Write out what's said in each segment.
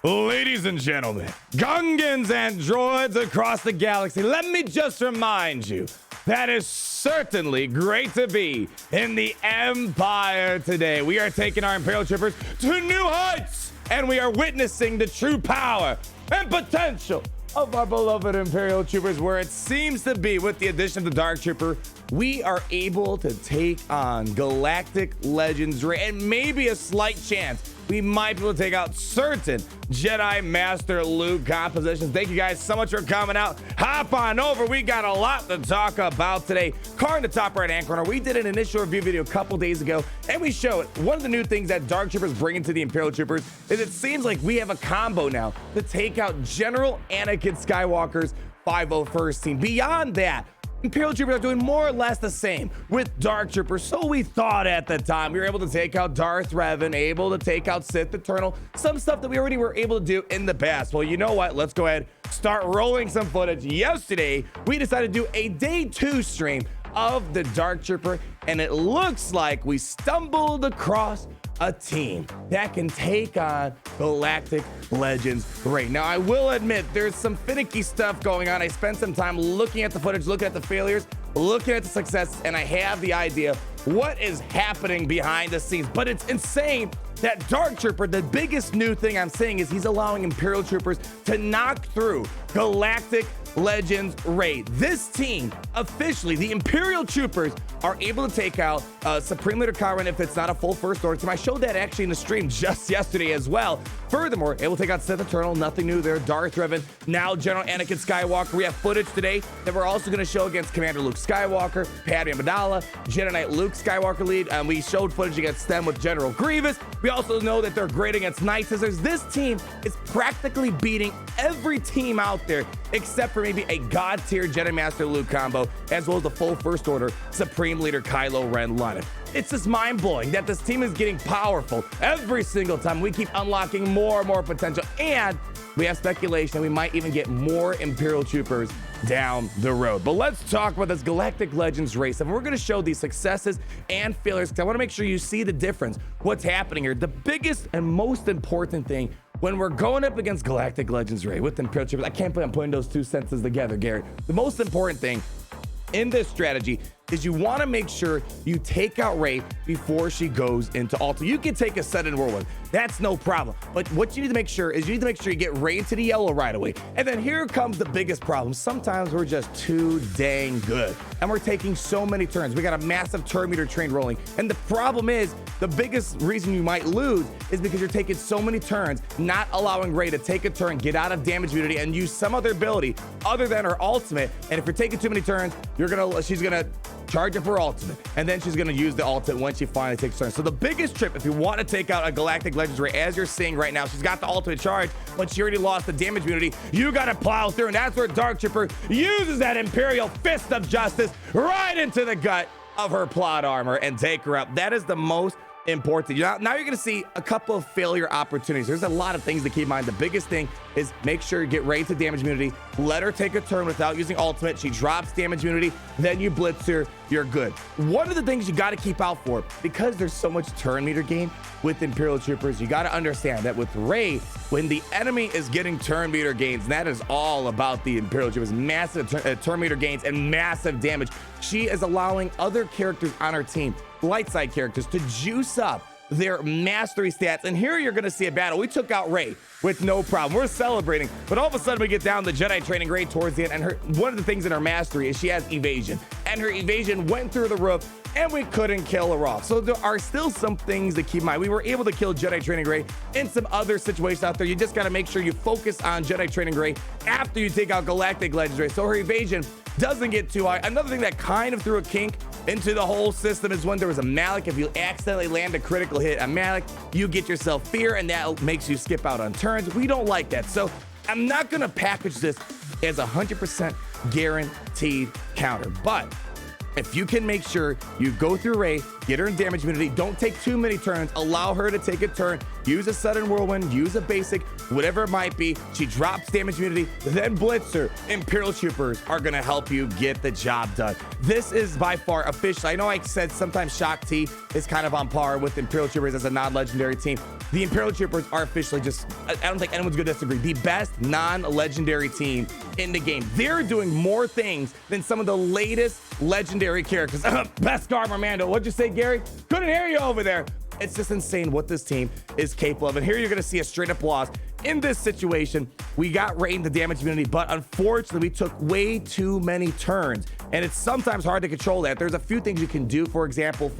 Ladies and gentlemen, Gungans and droids across the galaxy, let me just remind you that it's certainly great to be in the Empire today. We are taking our Imperial Troopers to new heights, and we are witnessing the true power and potential of our beloved Imperial Troopers, where it seems to be, with the addition of the Dark Trooper, we are able to take on Galactic Legends, and maybe a slight chance we might be able to take out certain Jedi Master Luke compositions. Thank you guys so much for coming out. Hop on over. We got a lot to talk about today. Car in the top right hand corner. We did an initial review video a couple days ago, and we showed one of the new things that Dark Troopers bring into the Imperial Troopers is it seems like we have a combo now to take out General Anakin Skywalker's 501st team. Beyond that, Imperial Troopers are doing more or less the same with Dark Troopers, so we thought at the time. We were able to take out Darth Revan, able to take out Sith Eternal, some stuff that we already were able to do in the past. Well, you know what? Let's go ahead, start rolling some footage. Yesterday, we decided to do a day 2 stream of the Dark Trooper, and it looks like we stumbled across a team that can take on Galactic Legends right now. I will admit there's some finicky stuff going on. I spent some time looking at the footage, looking at the failures, looking at the successes, and I have the idea what is happening behind the scenes. But it's insane that Dark Trooper, the biggest new thing I'm saying is he's allowing Imperial Troopers to knock through Galactic Legends raid. This team, officially, the Imperial Troopers are able to take out Supreme Leader Kyron if it's not a full First Order team. I showed that actually in the stream just yesterday as well. Furthermore, able to take out Sith Eternal, nothing new there. Darth Revan, now General Anakin Skywalker. We have footage today that we're also going to show against Commander Luke Skywalker, Padme Amidala, Jedi Knight Luke Skywalker lead, and we showed footage against them with General Grievous. We also know that they're great against Night Sisters. This team is practically beating every team out there except for maybe a god tier Jedi Master Luke combo, as well as the full First Order Supreme Leader Kylo Ren London. It's just mind-blowing that this team is getting powerful every single time. We keep unlocking more and more potential, and we have speculation we might even get more Imperial Troopers down the road. But let's talk about this Galactic Legends race, and we're going to show these successes and failures because I want to make sure you see the difference, what's happening here. The biggest and most important thing when we're going up against Galactic Legends race with Imperial Troopers, I can't believe I'm putting those two sentences together, Garrett. The most important thing in this strategy is you want to make sure you take out Rey before she goes into Alta. You can take a set in Whirlwind, that's no problem. But what you need to make sure is you need to make sure you get Rey into the yellow right away. And then here comes the biggest problem. Sometimes we're just too dang good, and we're taking so many turns. We got a massive turn meter train rolling, and the problem is the biggest reason you might lose is because you're taking so many turns, not allowing Rey to take a turn, get out of damage immunity, and use some other ability other than her ultimate. And if you're taking too many turns, she's gonna charge up her ultimate, and then she's going to use the ultimate when she finally takes turn. So the biggest trip, if you want to take out a Galactic Legends Rey, as you're seeing right now, she's got the ultimate charge, but she already lost the damage immunity. You got to plow through, and that's where Dark Trooper uses that Imperial Fist of Justice right into the gut of her plot armor and take her up. That is the most important. Now you're going to see a couple of failure opportunities. There's a lot of things to keep in mind. The biggest thing is make sure you get Rey to damage immunity. Let her take a turn without using ultimate. She drops damage immunity. Then you blitz her. You're good. One of the things you got to keep out for, because there's so much turn meter gain with Imperial Troopers, you got to understand that with Rey, when the enemy is getting turn meter gains, and that is all about the Imperial Troopers, massive turn meter gains and massive damage, she is allowing other characters on her team, light side characters, to juice up their mastery stats. And here you're going to see a battle. We took out Rey with no problem. We're celebrating, but all of a sudden we get down the Jedi training grade towards the end, and one of the things in her mastery is she has evasion, and her evasion went through the roof, and we couldn't kill her off. So there are still some things to keep in mind. We were able to kill Jedi training grade in some other situations out there. You just got to make sure you focus on Jedi training grade after you take out Galactic Legends Rey, so her evasion doesn't get too high. Another thing that kind of threw a kink into the whole system is when there was a Malik. If you accidentally land a critical hit on Malik, you get yourself fear, and that makes you skip out on turns. We don't like that. So I'm not going to package this as 100% guaranteed counter, but if you can make sure you go through Rey, get her in damage immunity. Don't take too many turns. Allow her to take a turn. Use a sudden whirlwind, use a basic, whatever it might be. She drops damage immunity, then Blitzer. Imperial Troopers are gonna help you get the job done. This is by far officially, I know I said sometimes Shock T is kind of on par with Imperial Troopers as a non-legendary team. The Imperial Troopers are officially just, I don't think anyone's gonna disagree, the best non-legendary team in the game. They're doing more things than some of the latest legendary characters. Beskar Armando, what'd you say, Gary? Couldn't hear you over there. It's just insane what this team is capable of. And here you're gonna see a straight up loss. In this situation, we got Rain the damage immunity, but unfortunately we took way too many turns. And it's sometimes hard to control that. There's a few things you can do. For example,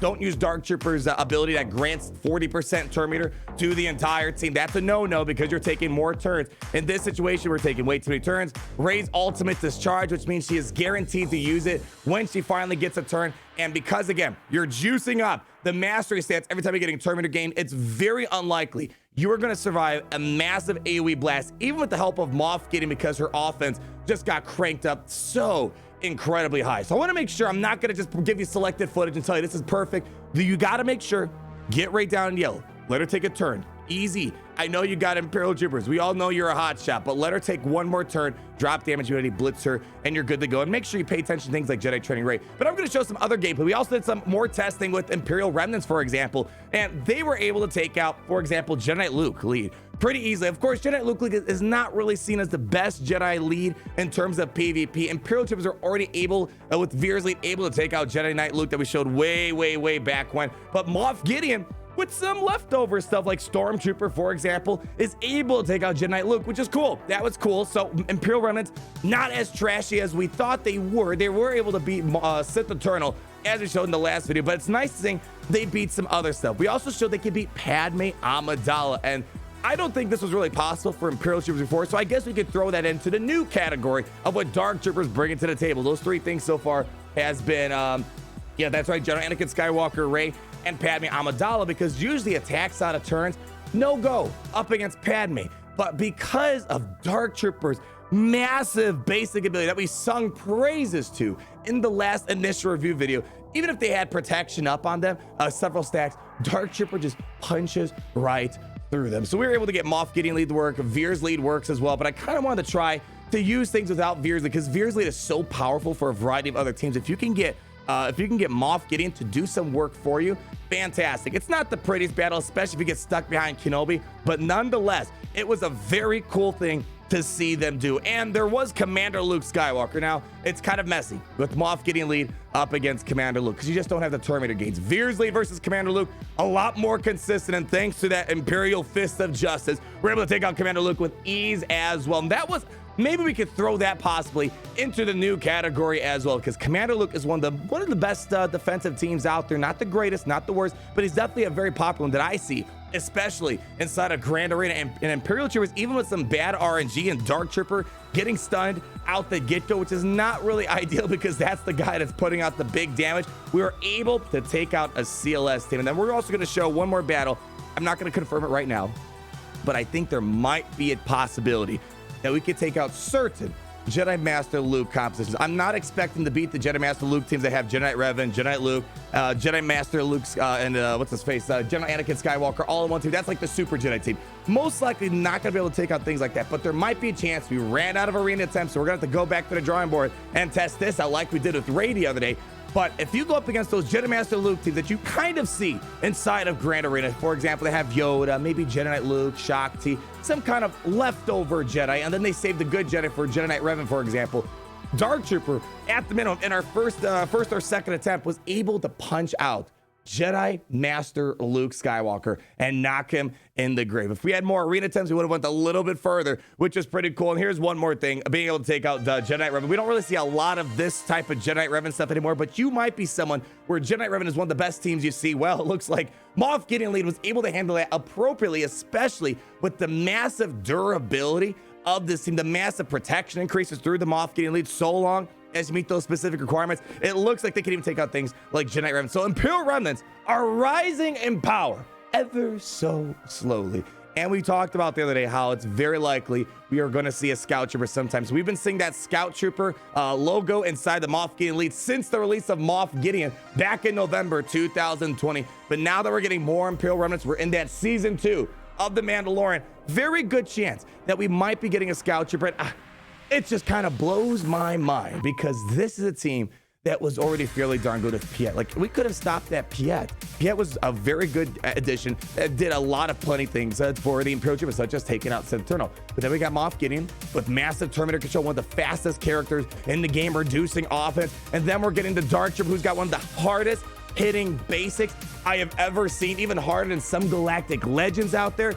don't use Dark Trooper's ability that grants 40% turn meter to the entire team. That's a no-no because you're taking more turns. In this situation, we're taking way too many turns. Ray's ultimate discharge, which means she is guaranteed to use it when she finally gets a turn. And because, again, you're juicing up the mastery stats every time you're getting turn meter gain, it's very unlikely you are going to survive a massive AoE blast, even with the help of Moff Gideon, because her offense just got cranked up so incredibly high. So I want to make sure I'm not going to just give you selected footage and tell you this is perfect. You got to make sure, get right down in yellow. Let her take a turn. Easy. I know you got Imperial Troopers. We all know you're a hot shot, but let her take one more turn, drop damage immunity, blitz her, and you're good to go. And make sure you pay attention to things like Jedi Training Rate. But I'm going to show some other gameplay. We also did some more testing with Imperial Remnants, for example, and they were able to take out, for example, Jedi Knight Luke lead pretty easily. Of course, Jedi Knight Luke lead is not really seen as the best Jedi lead in terms of PvP. Imperial Troopers are already able, with Veer's lead, able to take out Jedi Knight Luke that we showed way back when. But Moff Gideon, with some leftover stuff like Stormtrooper, for example, is able to take out Jedi Knight Luke, which is cool. That was cool. So Imperial Remnants, not as trashy as we thought they were. They were able to beat Sith Eternal, as we showed in the last video, but it's nice to see they beat some other stuff. We also showed they could beat Padme Amidala, and I don't think this was really possible for Imperial Troopers before, so I guess we could throw that into the new category of what Dark Troopers bring to the table. Those three things so far has been, yeah, that's right, General Anakin Skywalker, Rey, and Padme Amidala, because usually attacks out of turns, no go up against Padme. But because of Dark Troopers' massive basic ability that we sung praises to in the last initial review video, even if they had protection up on them, several stacks, Dark Trooper just punches right through them. So we were able to get Moff Gideon lead to work. Veer's lead works as well, but I kind of wanted to try to use things without Veer's lead, because Veer's lead is so powerful for a variety of other teams. If you can get Moff Gideon to do some work for you, fantastic. It's not the prettiest battle, especially if you get stuck behind Kenobi, but nonetheless, it was a very cool thing to see them do. And there was Commander Luke Skywalker. Now, it's kind of messy with Moff Gideon lead up against Commander Luke, because you just don't have the turn meter gains. Veer's lead versus Commander Luke, a lot more consistent, and thanks to that Imperial Fist of Justice, we're able to take out Commander Luke with ease as well. And that was, maybe we could throw that possibly into the new category as well, because Commander Luke is one of the best defensive teams out there. Not the greatest, not the worst, but he's definitely a very popular one that I see, especially inside of Grand Arena and Imperial Troopers, even with some bad RNG and Dark Trooper getting stunned out the get-go, which is not really ideal because that's the guy that's putting out the big damage. We were able to take out a CLS team. And then we're also going to show one more battle. I'm not going to confirm it right now, but I think there might be a possibility that we could take out certain Jedi Master Luke compositions. I'm not expecting to beat the Jedi Master Luke teams that have Jedi Knight Revan, Jedi Knight Luke, Jedi Master Luke, and what's his face? General Anakin Skywalker, all in one team. That's like the Super Jedi team. Most likely not going to be able to take out things like that, but there might be a chance. We ran out of arena attempts, so we're going to have to go back to the drawing board and test this out like we did with Rey the other day. But if you go up against those Jedi Master Luke teams that you kind of see inside of Grand Arena, for example, they have Yoda, maybe Jedi Knight Luke, Shakti, some kind of leftover Jedi, and then they save the good Jedi for Jedi Knight Revan, for example. Dark Trooper, at the minimum, in our first or second attempt, was able to punch out Jedi Master Luke Skywalker and knock him in the grave. If we had more arena attempts, we would have went a little bit further, which is pretty cool. And here's one more thing, being able to take out Jedi Knight Revan. We don't really see a lot of this type of Jedi Knight Revan stuff anymore, but you might be someone where Jedi Knight Revan is one of the best teams you see. Well, it looks like Moff Gideon lead was able to handle that appropriately, especially with the massive durability of this team. The massive protection increases through the Moff Gideon lead so long as you meet those specific requirements. It looks like they can even take out things like Jedi Knight Revan. So Imperial Remnants are rising in power ever so slowly. And we talked about the other day how it's very likely we are going to see a Scout Trooper sometime. So we've been seeing that Scout Trooper logo inside the Moff Gideon Elite since the release of Moff Gideon back in November 2020. But now that we're getting more Imperial Remnants, we're in that season 2 of The Mandalorian. Very good chance that we might be getting a Scout Trooper. It just kind of blows my mind because this is a team that was already fairly darn good with Piet. Like, we could have stopped that Piet. Piet was a very good addition that did a lot of plenty things for the Imperial Troopers, such as taking out Sith Eternal. But then we got Moff Gideon with massive Terminator control, one of the fastest characters in the game, reducing offense. And then we're getting the Dark Trooper, who's got one of the hardest hitting basics I have ever seen, even harder than some galactic legends out there.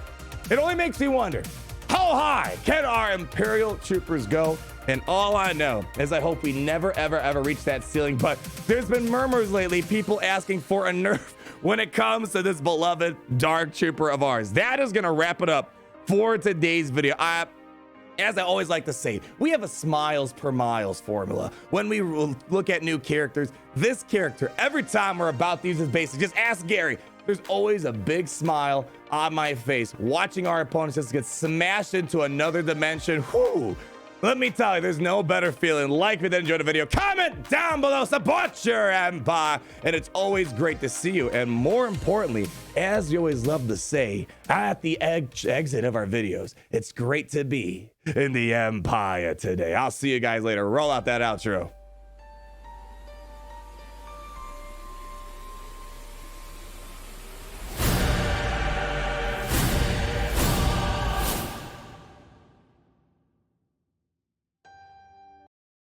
It only makes me wonder, how high can our Imperial Troopers go? And all I know is I hope we never, ever, ever reach that ceiling. But there's been murmurs lately, people asking for a nerf when it comes to this beloved Dark Trooper of ours. That is going to wrap it up for today's video. As I always like to say, we have a smiles per miles formula. When we look at new characters, this character, every time we're about to use his basics, just ask Gary. There's always a big smile on my face watching our opponents just get smashed into another dimension. Whoo! Let me tell you, there's no better feeling. Like if you enjoyed the video, comment down below, support your empire, and it's always great to see you. And more importantly, as you always love to say at the exit of our videos, it's great to be in the empire today. I'll see you guys later. Roll out that outro.